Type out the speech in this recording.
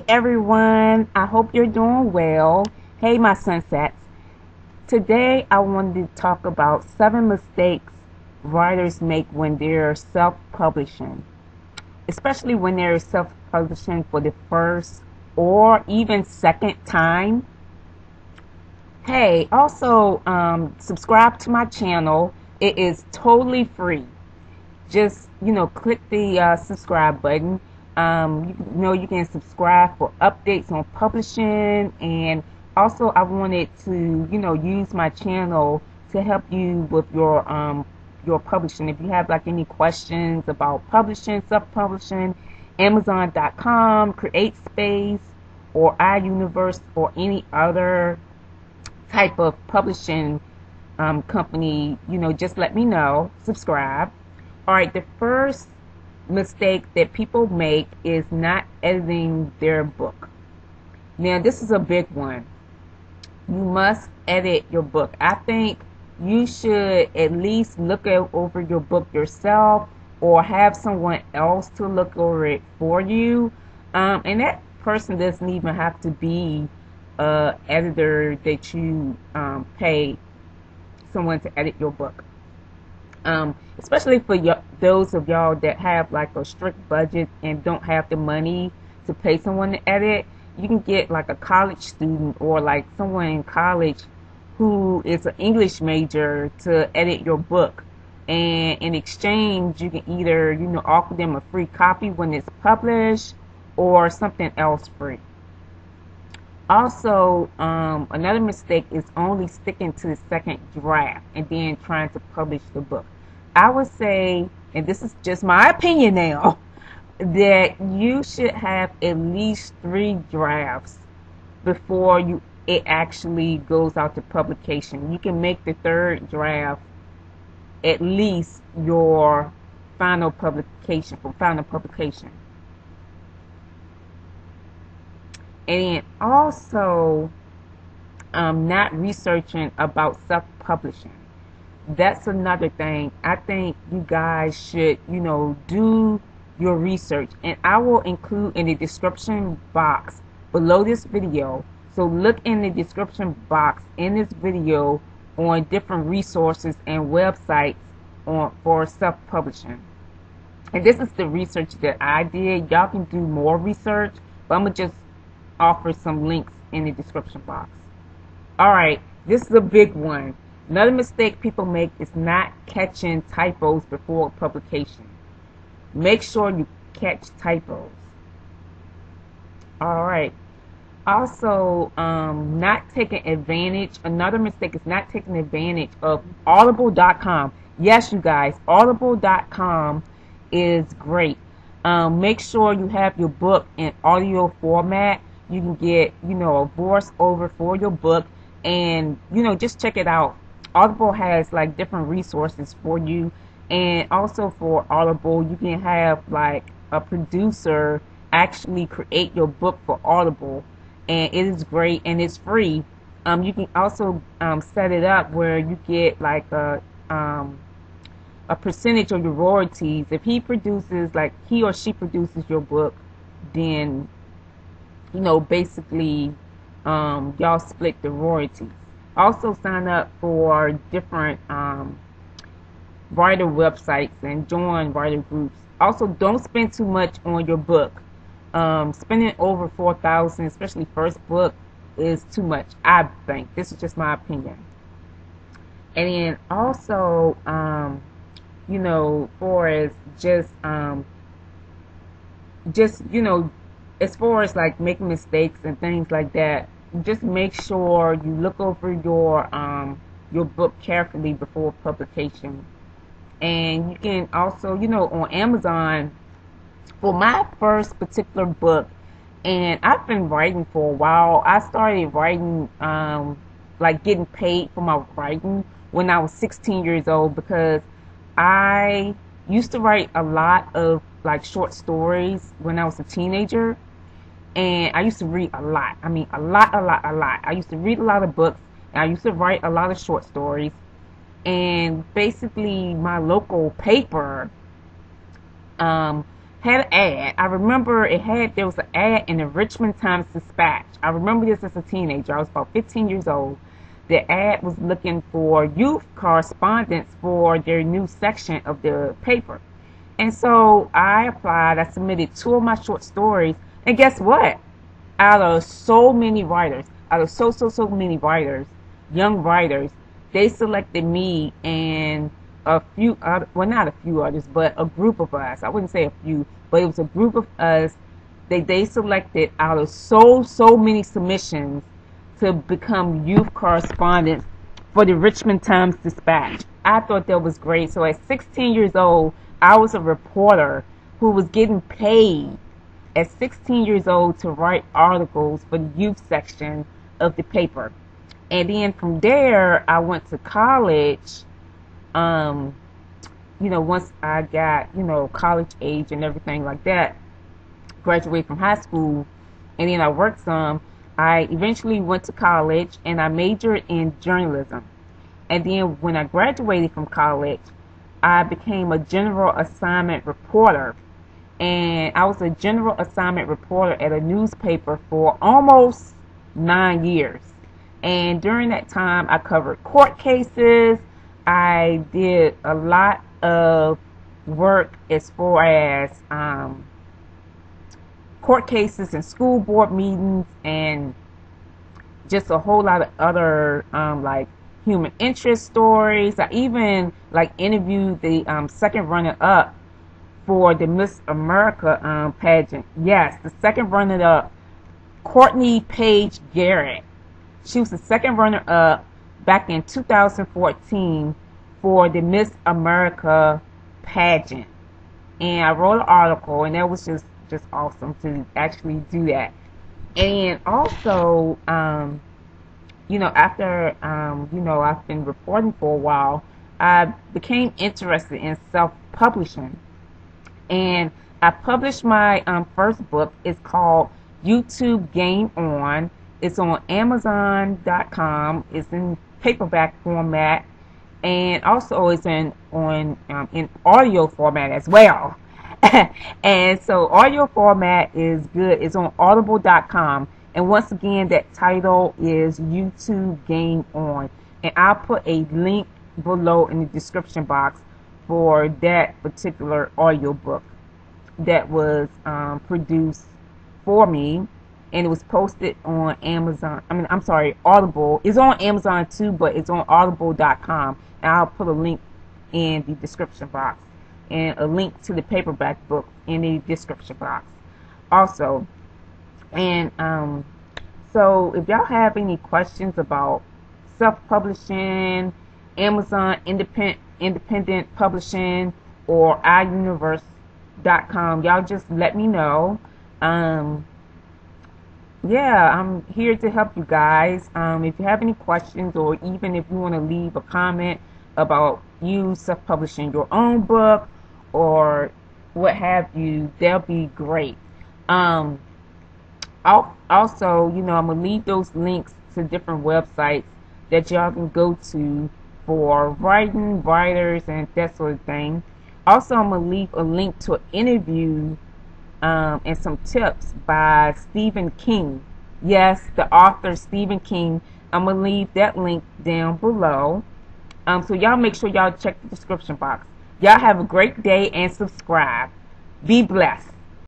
Hey everyone, I hope you're doing well. Hey my sunsets. Today I wanted to talk about 7 mistakes writers make when they're self-publishing, especially when they're self-publishing for the first or even second time. Hey, also subscribe to my channel. It is totally free. Just click the subscribe button. You can subscribe for updates on publishing, and also I wanted to use my channel to help you with your publishing. If you have like any questions about publishing, self-publishing, Amazon.com, Createspace, or iUniverse, or any other type of publishing company, just let me know. Subscribe. All right, the first mistake that people make is not editing their book. Now, this is a big one. You must edit your book. I think you should at least look over your book yourself, or have someone else to look over it for you. And that person doesn't even have to be an editor that you pay someone to edit your book. Especially for those of y'all that have like a strict budget and don't have the money to pay someone to edit, you can get like a college student or like someone in college who is an English major to edit your book. And in exchange, you can either, offer them a free copy when it's published, or something else free. Also, another mistake is only sticking to the second draft and then trying to publish the book. I would say, and this is just my opinion now, that you should have at least 3 drafts before it actually goes out to publication. You can make the 3rd draft at least your final publication, for final publication. And also, not researching about self-publishing. That's another thing. I think you guys should, do your research. And I will include in the description box below this video. So look in the description box in this video on different resources and websites for self-publishing. And this is the research that I did. Y'all can do more research, but I'm going to just offer some links in the description box. Alright, this is a big one. Another mistake people make is not catching typos before publication. Make sure you catch typos. Alright. Also, not taking advantage. Another mistake is not taking advantage of Audible.com. Yes, you guys, Audible.com is great. Make sure you have your book in audio format. You can get, a voiceover for your book, and, just check it out. Audible has like different resources for you, and also for Audible, you can have like a producer actually create your book for Audible, and it is great and it's free. You can also set it up where you get like a percentage of your royalties. If he or she produces your book, then basically y'all split the royalties. Also sign up for different writer websites and join writer groups. Also, don't spend too much on your book. Spending over $4,000, especially first book, is too much, I think. This is just my opinion. And then also, for as as far as like making mistakes and things like that, just make sure you look over your book carefully before publication. And you can also, on Amazon, for my first particular book, and I've been writing for a while. I started writing, like getting paid for my writing when I was 16 years old, because I used to write a lot of like short stories when I was a teenager. And I used to read a lot. I mean, a lot. I used to read a lot of books, and I used to write a lot of short stories. And basically, my local paper had an ad. I remember there was an ad in the Richmond Times-Dispatch. I remember this as a teenager. I was about 15 years old. The ad was looking for youth correspondents for their new section of the paper. And so I applied. I submitted 2 of my short stories. And guess what? Out of so many writers, so many writers, young writers, they selected me and a few other, well, not a few others, but a group of us. I wouldn't say a few, but it was a group of us that they selected out of so many submissions to become youth correspondents for the Richmond Times-Dispatch. I thought that was great. So at 16 years old, I was a reporter who was getting paid at 16 years old to write articles for the youth section of the paper. And then from there, I went to college. Once I got, college age and everything like that, graduated from high school, and then I worked some, I eventually went to college and I majored in journalism. And then when I graduated from college, I became a general assignment reporter. And I was a general assignment reporter at a newspaper for almost 9 years. And during that time, I covered court cases. I did a lot of work as far as court cases and school board meetings and just a whole lot of other like human interest stories. I even interviewed the second runner-up for the Miss America pageant. Yes, the second runner-up, Courtney Page Garrett. She was the second runner-up back in 2014 for the Miss America pageant. And I wrote an article, and that was just awesome to actually do that. And also, after, I've been reporting for a while, I became interested in self-publishing. And I published my first book. It's called YouTube Game On. It's on Amazon.com. It's in paperback format, and also it's in audio format as well. And so audio format is good. It's on Audible.com. And once again, that title is YouTube Game On. And I'll put a link below in the description box for that particular audio book that was produced for me. And it was posted on Amazon. Audible. It's on Amazon too, but it's on Audible.com. And I'll put a link in the description box. And a link to the paperback book in the description box also. And so if y'all have any questions about self-publishing, Amazon independent publishing, or iUniverse.com, y'all just let me know. Yeah, I'm here to help you guys. If you have any questions, or even if you want to leave a comment about you self-publishing your own book or what have you, that'll be great. Also, I'm gonna leave those links to different websites that y'all can go to for writers and that sort of thing. Also, I'm gonna leave a link to an interview and some tips by Stephen King. Yes, the author Stephen King. I'm gonna leave that link down below. So y'all make sure y'all check the description box. Y'all have a great day and subscribe. Be blessed.